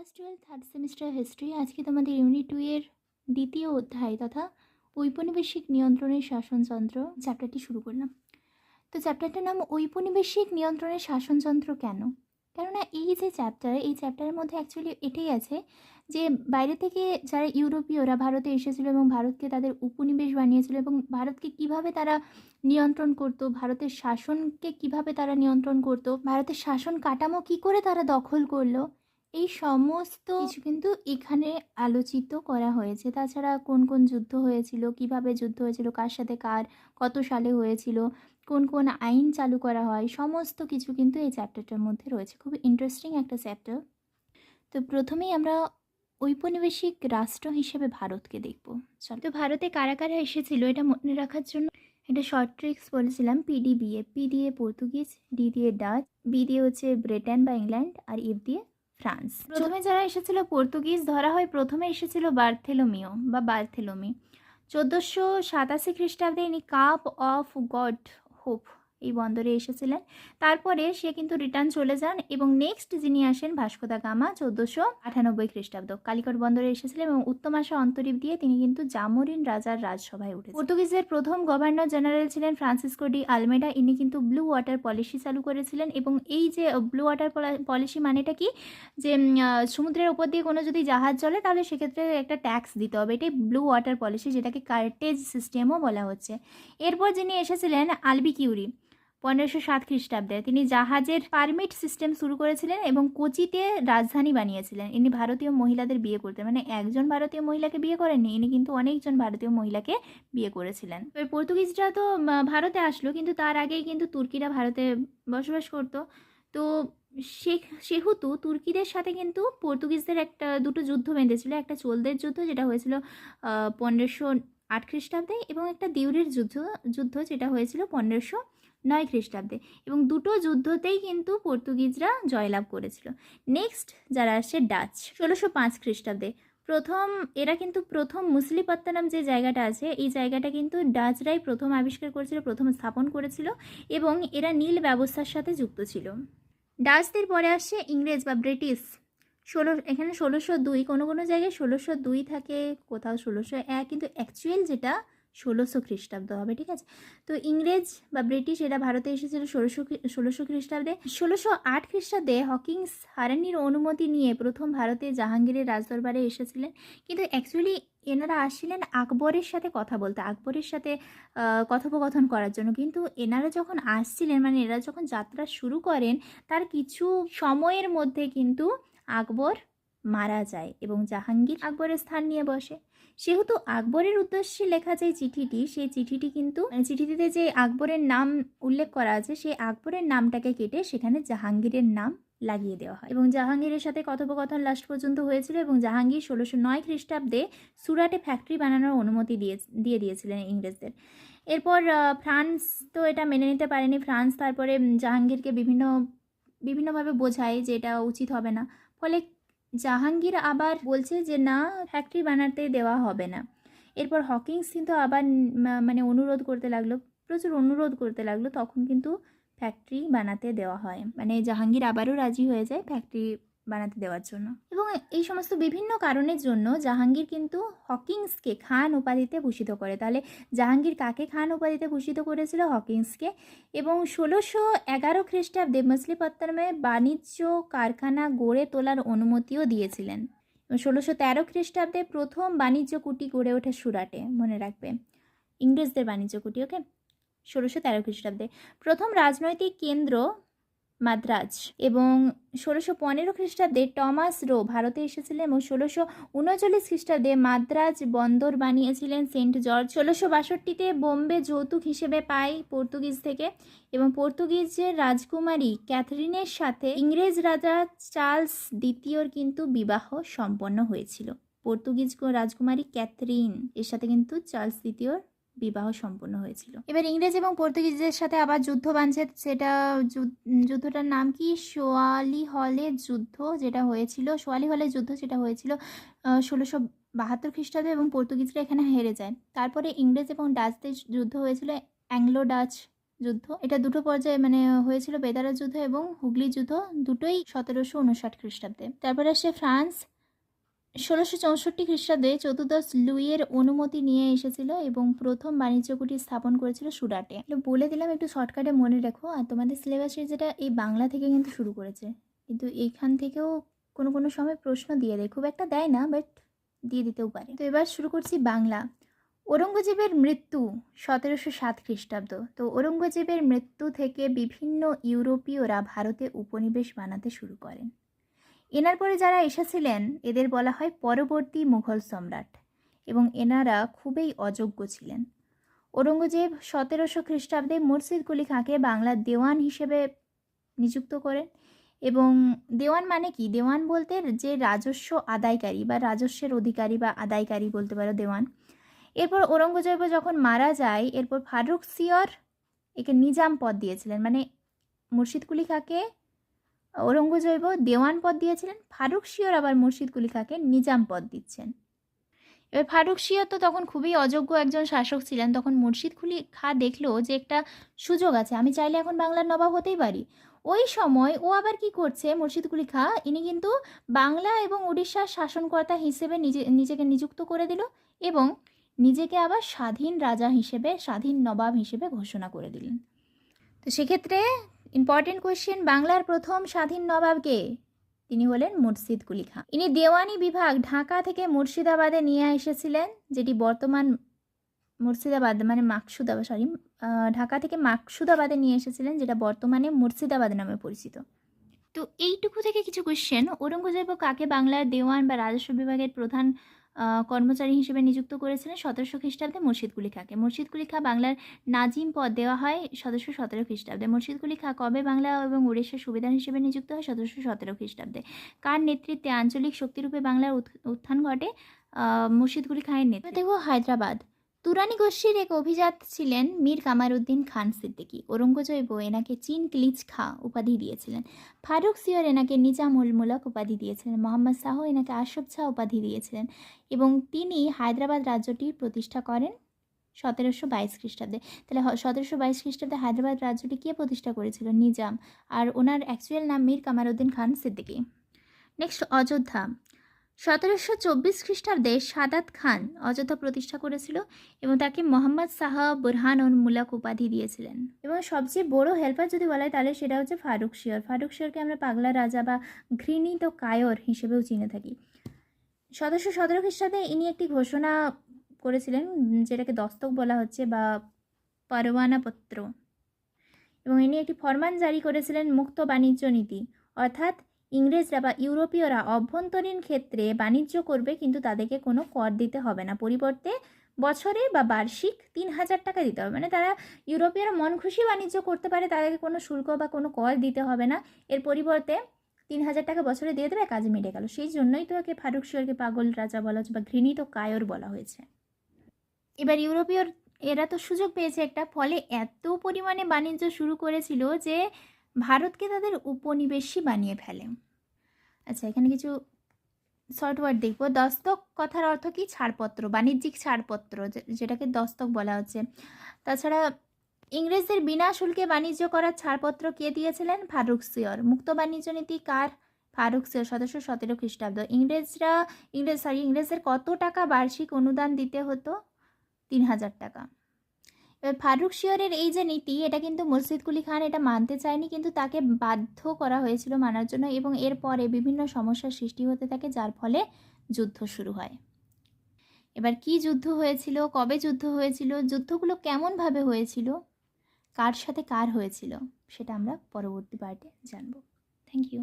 Class 12 third semester history. আজকে তোমাদের unit 2 এর দ্বিতীয় অধ্যায় তথা ঔপনিবেশিক নিয়ন্ত্রণের শাসনযন্ত্র চ্যাপ্টারটি শুরু করলাম। তো চ্যাপ্টারটার নাম ঔপনিবেশিক নিয়ন্ত্রণের শাসনযন্ত্র কেন? কেননা এই যে চ্যাপ্টার, এই চ্যাপ্টারের মধ্যে অ্যাকচুয়ালি এটাই আছে যে বাইরে থেকে যারা ইউরোপীয়রা ভারতে এসেছিল এবং ভারতকে তাদের উপনিবেশ বানিয়েছিল এবং ভারতকে কিভাবে তারা নিয়ন্ত্রণ করতো, ভারতের শাসনকে কিভাবে তারা নিয়ন্ত্রণ করতো, ভারতের শাসন কাঠামো কী করে তারা দখল করলো, এই সমস্ত কিছু কিন্তু এখানে আলোচিত করা হয়েছে। তাছাড়া কোন কোন যুদ্ধ হয়েছিল, কিভাবে যুদ্ধ হয়েছিল, কার সাথে কার, কত সালে হয়েছিল, কোন কোন আইন চালু করা হয়, সমস্ত কিছু কিন্তু এই চ্যাপ্টারটার মধ্যে রয়েছে। খুব ইন্টারেস্টিং একটা চ্যাপ্টার। তো প্রথমেই আমরা ঔপনিবেশিক রাষ্ট্র হিসেবে ভারতকে দেখব। চলো, তো ভারতে কারা কারা এসেছিল এটা মনে রাখার জন্য একটা শর্ট ট্রিক্স বলেছিলাম। PDBA, পি দিয়ে পর্তুগিজ, ডি দিয়ে ডাচ, বি দিয়ে হচ্ছে ব্রিটেন বা ইংল্যান্ড, আর এফ দিয়ে ফ্রান্স। প্রথমে যারা এসেছিল পর্তুগিজ ধরা হয়। প্রথমে এসেছিল বার্থেলোমিও বা বার্থেলোমি। 1487 খ্রিস্টাব্দে ইনি কাপ অফ গড হোপ এই বন্দরে এসেছিলেন। তারপরে সে কিন্তু রিটার্ন চলে যান এবং নেক্সট যিনি আসেন ভাস্কো দা গামা 1498 খ্রিস্টাব্দ কালিকট বন্দরে এসেছিলেন এবং উত্তমাশা অন্তরীপ দিয়ে তিনি কিন্তু জামোরিন রাজার রাজসভায় উঠেছেন। পর্তুগিজের প্রথম গভর্নর জেনারেল ছিলেন ফ্রান্সিসকো ডি আলমেডা। ইনি কিন্তু ব্লু ওয়াটার পলিসি চালু করেছিলেন এবং এই যে ব্লু ওয়াটার পলিসি মানেটা কি, যে সমুদ্রের ওপর দিয়ে কোনো যদি জাহাজ চলে তাহলে সেক্ষেত্রে একটা ট্যাক্স দিতে হবে। এটাই ব্লু ওয়াটার পলিসি, যেটাকে কার্টেজ সিস্টেমও বলা হচ্ছে। এরপর যিনি এসেছিলেন আলবিকিউরি 1507 খ্রিস্টাব্দে, তিনি জাহাজের পারমিট সিস্টেম শুরু করেছিলেন এবং কোচিতে রাজধানী বানিয়েছিলেন। ইনি ভারতীয় মহিলাদের বিয়ে করতেন, মানে একজন ভারতীয় মহিলাকে বিয়ে করেননি, ইনি কিন্তু অনেকজন ভারতীয় মহিলাকে বিয়ে করেছিলেন। এবার পর্তুগিজরা তো ভারতে আসলো, কিন্তু তার আগেই কিন্তু তুর্কিরা ভারতে বসবাস করতো। তো সেহেতু তুর্কিদের সাথে কিন্তু পর্তুগিজদের দুটো যুদ্ধ বেঁধেছিল। একটা চোলদের যুদ্ধ যেটা হয়েছিল 1508 খ্রিস্টাব্দে এবং একটা দিউরের যুদ্ধ যেটা হয়েছিল 1509 খ্রিস্টাব্দে, এবং দুটো যুদ্ধতেই কিন্তু পর্তুগিজরা জয়লাভ করেছিল। নেক্সট যারা আসছে ডাচ 1605 খ্রিস্টাব্দে। এরা কিন্তু প্রথম মুসলিপত্তনম যে জায়গাটা আছে, এই জায়গাটা কিন্তু ডাচরাই প্রথম আবিষ্কার করেছিল, প্রথম স্থাপন করেছিল এবং এরা নীল ব্যবস্থার সাথে যুক্ত ছিল। ডাচদের পরে আসছে ইংরেজ বা ব্রিটিশ। এখানে 1602, কোনো কোনো জায়গায় 1602 থাকে, কোথাও 1601, কিন্তু অ্যাকচুয়াল যেটা 1600 খ্রিস্টাব্দ হবে, ঠিক আছে। তো ইংরেজ বা ব্রিটিশ এরা ভারতে এসেছিল 1600 খ্রিস্টাব্দে। 1608 খ্রিস্টাব্দে হকিংস হারানির অনুমতি নিয়ে প্রথম ভারতে জাহাঙ্গীরের রাজদরবারে এসেছিলেন, কিন্তু অ্যাকচুয়ালি এনারা আসছিলেন আকবরের সাথে কথা বলতে, আকবরের সাথে কথোপকথন করার জন্য। কিন্তু এনারা যখন আসছিলেন, মানে এরা যখন যাত্রা শুরু করেন, তার কিছু সময়ের মধ্যে কিন্তু আকবর মারা যায় এবং জাহাঙ্গীর আকবরের স্থান নিয়ে বসে। সেহেতু আকবরের উদ্দেশ্যে লেখা যে চিঠিটি, সেই চিঠিটি কিন্তু চিঠিটিতে যে আকবরের নাম উল্লেখ করা আছে, সেই আকবরের নামটাকে কেটে সেখানে জাহাঙ্গীরের নাম লাগিয়ে দেওয়া হয় এবং জাহাঙ্গীরের সাথে কথোপকথন লাস্ট পর্যন্ত হয়েছিল এবং জাহাঙ্গীর 1609 খ্রিস্টাব্দে সুরাটে ফ্যাক্টরি বানানোর অনুমতি দিয়ে দিয়েছিলেন ইংরেজদের। এরপর ফ্রান্স তো এটা মেনে নিতে পারেনি। ফ্রান্স তারপরে জাহাঙ্গীরকে বিভিন্নভাবে বোঝায় যে এটা উচিত হবে না, ফলে জাহাঙ্গীর আবার বলছে যে না, ফ্যাক্টরি বানাতে দেওয়া হবে না। এরপর হকিংস কিন্তু আবার মানে অনুরোধ করতে লাগলো, প্রচুর অনুরোধ করতে লাগলো, তখন কিন্তু ফ্যাক্টরি বানাতে দেওয়া হয়, মানে জাহাঙ্গীর আবারও রাজি হয়ে যায় ফ্যাক্টরি বানাতে দেওয়ার জন্য। এবং এই সমস্ত বিভিন্ন কারণের জন্য জাহাঙ্গীর কিন্তু হকিংসকে খান উপাধিতে ভূষিত করে। তাহলে জাহাঙ্গীর কাকে খান উপাধিতে ভূষিত করেছিল? হকিংসকে। এবং 1611 খ্রিস্টাব্দে মছলিপত্তনমে বাণিজ্য কারখানা গড়ে তোলার অনুমতিও দিয়েছিলেন। 1613 খ্রিস্টাব্দে প্রথম বাণিজ্য কুটি গড়ে ওঠে সুরাটে, মনে রাখবে, ইংরেজদের বাণিজ্য কুটি। ওকে, 1613 খ্রিস্টাব্দে প্রথম রাজনৈতিক কেন্দ্র মাদ্রাজ। এবং 1615 খ্রিস্টাব্দে টমাস রো ভারতে এসেছিলেন এবং 1639 খ্রিস্টাব্দে মাদ্রাজ বন্দর বানিয়েছিলেন সেন্ট জর্জ। 1662তে বোম্বে যৌতুক হিসেবে পায় পর্তুগিজ থেকে এবং পর্তুগিজের রাজকুমারী ক্যাথরিনের সাথে ইংরেজ রাজা চার্লস দ্বিতীয়র কিন্তু বিবাহ সম্পন্ন হয়েছিল। পর্তুগিজ রাজকুমারী ক্যাথরিন এর সাথে কিন্তু চার্লস দ্বিতীয়র বিবাহ সম্পন্ন হয়েছিল। এবার ইংরেজ এবং পর্তুগিজদের সাথে আবার যুদ্ধ বাঁধছে। সেটা যুদ্ধটার নাম কি? সোয়ালি হলের যুদ্ধ, যেটা হয়েছিল 1672 খ্রিস্টাব্দে এবং পর্তুগিজরা এখানে হেরে যায়। তারপরে ইংরেজ এবং ডাচদের যুদ্ধ হয়েছিল, অ্যাংলো ডাচ যুদ্ধ, এটা দুটো পর্যায়ে মানে হয়েছিল, বেদারা যুদ্ধ এবং হুগলি যুদ্ধ, দুটোই 1759 খ্রিস্টাব্দে। তারপরে আসে ফ্রান্স, 1664 খ্রিস্টাব্দে চতুর্দশ লুইয়ের অনুমতি নিয়ে এসেছিল এবং প্রথম বাণিজ্য কুঠি স্থাপন করেছিল সুরাটে। বলে দিলাম, একটু শর্টকাটে মনে রেখো। আর তোমাদের সিলেবাসে যেটা এই বাংলা থেকে কিন্তু শুরু করেছে, কিন্তু এইখান থেকেও কোনো কোনো সময় প্রশ্ন দিয়ে দেয়, খুব একটা দেয় না বাট দিয়ে দিতেও পারে। তো এবার শুরু করছি বাংলা। ঔরঙ্গজেবের মৃত্যু 1707 খ্রিস্টাব্দ। তো ঔরঙ্গজেবের মৃত্যু থেকে বিভিন্ন ইউরোপীয়রা ভারতে উপনিবেশ বানাতে শুরু করেন। এনার পরে যারা এসেছিলেন এদের বলা হয় পরবর্তী মুঘল সম্রাট, এবং এনারা খুবই অযোগ্য ছিলেন। ঔরঙ্গজেব 1700 খ্রিস্টাব্দে মুর্শিদ কুলি খাঁকে বাংলার দেওয়ান হিসেবে নিযুক্ত করেন। এবং দেওয়ান মানে কি? দেওয়ান বলতে যে রাজস্ব আদায়কারী বা রাজস্বের অধিকারী বা আদায়কারী বলতে পারো, দেওয়ান। এরপর ঔরঙ্গজেব যখন মারা যায়, এরপর ফারুক সিয়র একে নিজাম পদ দিয়েছিলেন। মানে মুর্শিদ কুলি খাঁকে ঔরঙ্গজেব দেওয়ান পদ দিয়েছিলেন, ফারুক সিয়র আবার মুর্শিদ কুলি খাঁকে নিজাম পদ দিচ্ছেন। এবার ফারুক সিয়র তো তখন খুবই অযোগ্য একজন শাসক ছিলেন। তখন মুর্শিদ কুলি খাঁ দেখলো যে একটা সুযোগ আছে, আমি চাইলে এখন বাংলার নবাব হতেই পারি। ওই সময় ও আবার কি করছে, মুর্শিদ কুলি খাঁ ইনি কিন্তু বাংলা এবং উড়িষ্যার শাসনকর্তা হিসেবে নিজেকে নিযুক্ত করে দিল এবং নিজেকে আবার স্বাধীন রাজা হিসেবে, স্বাধীন নবাব হিসেবে ঘোষণা করে দিলেন। তো সেক্ষেত্রে ইম্পর্টেন্ট কোয়েশ্চেন, বাংলার প্রথম স্বাধীন নবাব কে? তিনি হলেন মুর্শিদ কুলি খাঁ। ইনি দেওয়ানি বিভাগ ঢাকা থেকে মুর্শিদাবাদে নিয়ে এসেছিলেন, যেটি বর্তমান মুর্শিদাবাদ মানে মাকসুদাবাদ, ঢাকা থেকে মাকসুদাবাদে নিয়ে এসেছিলেন, যেটা বর্তমানে মুর্শিদাবাদ নামে পরিচিত। তো এইটুকু থেকে কিছু কোয়েশ্চেন, ঔরঙ্গজেব কাকে বাংলার দেওয়ান বা রাজস্ব বিভাগের প্রধান কর্মচারী হিসেবে নিযুক্ত করেছিলেন? 1700 খ্রিস্টাব্দে মুর্শিদ কুলি খাঁকে। মুর্শিদ কুলি খাঁ বাংলার নাজিম পদ দেওয়া হয় 1717 খ্রিস্টাব্দে। মুর্শিদ কুলি খাঁ কবে বাংলা এবং উড়িষ্যার সুবেদার হিসেবে নিযুক্ত হয়? 1717 খ্রিস্টাব্দে। কার নেতৃত্বে আঞ্চলিক শক্তিরূপে বাংলার উত্থান ঘটে? মুর্শিদ কুলি খাঁয়ের নেতৃত্বে। দেখো, হায়দ্রাবাদ, তুরানি গোষ্ঠীর এক অভিজাত ছিলেন মীর কামারউদ্দিন খান সিদ্দিকী। ঔরঙ্গজেব এনাকে চীন ক্লিচ খাঁ উপাধি দিয়েছিলেন। ফারুক সিয়র এনাকে নিজাম উল মুলক উপাধি দিয়েছিলেন। মোহাম্মদ শাহ এনাকে আশফ শাহ উপাধি দিয়েছিলেন এবং তিনি হায়দ্রাবাদ রাজ্যটির প্রতিষ্ঠা করেন 1722 খ্রিস্টাব্দে। তাহলে 1722 খ্রিস্টাব্দে হায়দ্রাবাদ রাজ্যটি কে প্রতিষ্ঠা করেছিল? নিজাম। আর ওনার অ্যাকচুয়াল নাম মীর কামারউদ্দিন খান সিদ্দিকী। নেক্সট, অযোধ্যা। 1724 খ্রিস্টাব্দে সাদাত খান অযোধ্যা প্রতিষ্ঠা করেছিল এবং তাকে মোহাম্মদ শাহ বুরহান উল মুলক উপাধি দিয়েছিলেন। এবং সবচেয়ে বড় হেল্পার যদি বলা হয় তাহলে সেটা হচ্ছে ফারুক সিয়র। ফারুক সিয়রকে আমরা পাগলা রাজা বা ঘৃণিত কায়র হিসেবেও চিনে থাকি। 1717 খ্রিস্টাব্দে ইনি একটি ঘোষণা করেছিলেন যেটাকে দস্তক বলা হচ্ছে বা পরওয়ানাপত্র, এবং ইনি একটি ফরমান জারি করেছিলেন মুক্ত বাণিজ্য নীতি, অর্থাৎ ইংরেজরা বা ইউরোপীয়রা অভ্যন্তরীণ ক্ষেত্রে বাণিজ্য করবে কিন্তু তাদেরকে কোনো কর দিতে হবে না, পরিবর্তে বছরে বা বার্ষিক 3000 টাকা দিতে হবে। মানে তারা ইউরোপীয়রা মন খুশি বাণিজ্য করতে পারে, তাদেরকে কোনো শুল্ক বা কোনো কর দিতে হবে না, এর পরিবর্তে 3000 টাকা বছরে দিয়ে দেবে, কাজে মিটে গেল। সেই জন্যই তো একে ফারুক সিয়রকে পাগল রাজা বলা হচ্ছে বা ঘৃণিত কায়র বলা হয়েছে। এবার ইউরোপীয় এরা তো সুযোগ পেয়েছে একটা, ফলে এত পরিমাণে বাণিজ্য শুরু করেছিল যে ভারতকে তাদের উপনিবেশই বানিয়ে ফেলে। আচ্ছা, এখানে কিছু শর্ট ওয়ার্ড দেখব। দস্তক কথার অর্থ কি? ছাড়পত্র, বাণিজ্যিক ছাড়পত্র, যেটাকে দস্তক বলা হচ্ছে। তাছাড়া ইংরেজদের বিনা শুল্কে বাণিজ্য করার ছাড়পত্র কে দিয়েছিলেন? ফারুক সিয়র। মুক্ত বাণিজ্য নীতি কার? ফারুক সিয়র, 1717 খ্রিস্টাব্দ। ইংরেজদের কত টাকা বার্ষিক অনুদান দিতে হতো? 3000 টাকা। এবার ফারুক সিয়রের এই যে নীতি, এটা কিন্তু মুর্শিদ কুলি খান এটা মানতে চায়নি, কিন্তু তাকে বাধ্য করা হয়েছিল মানার জন্য, এবং এরপরে বিভিন্ন সমস্যার সৃষ্টি হতে থাকে, যার ফলে যুদ্ধ শুরু হয়। এবার কি যুদ্ধ হয়েছিল, কবে যুদ্ধ হয়েছিল, যুদ্ধগুলো কেমনভাবে হয়েছিল, কার সাথে কার হয়েছিল, সেটা আমরা পরবর্তী পার্টে জানব। Thank you.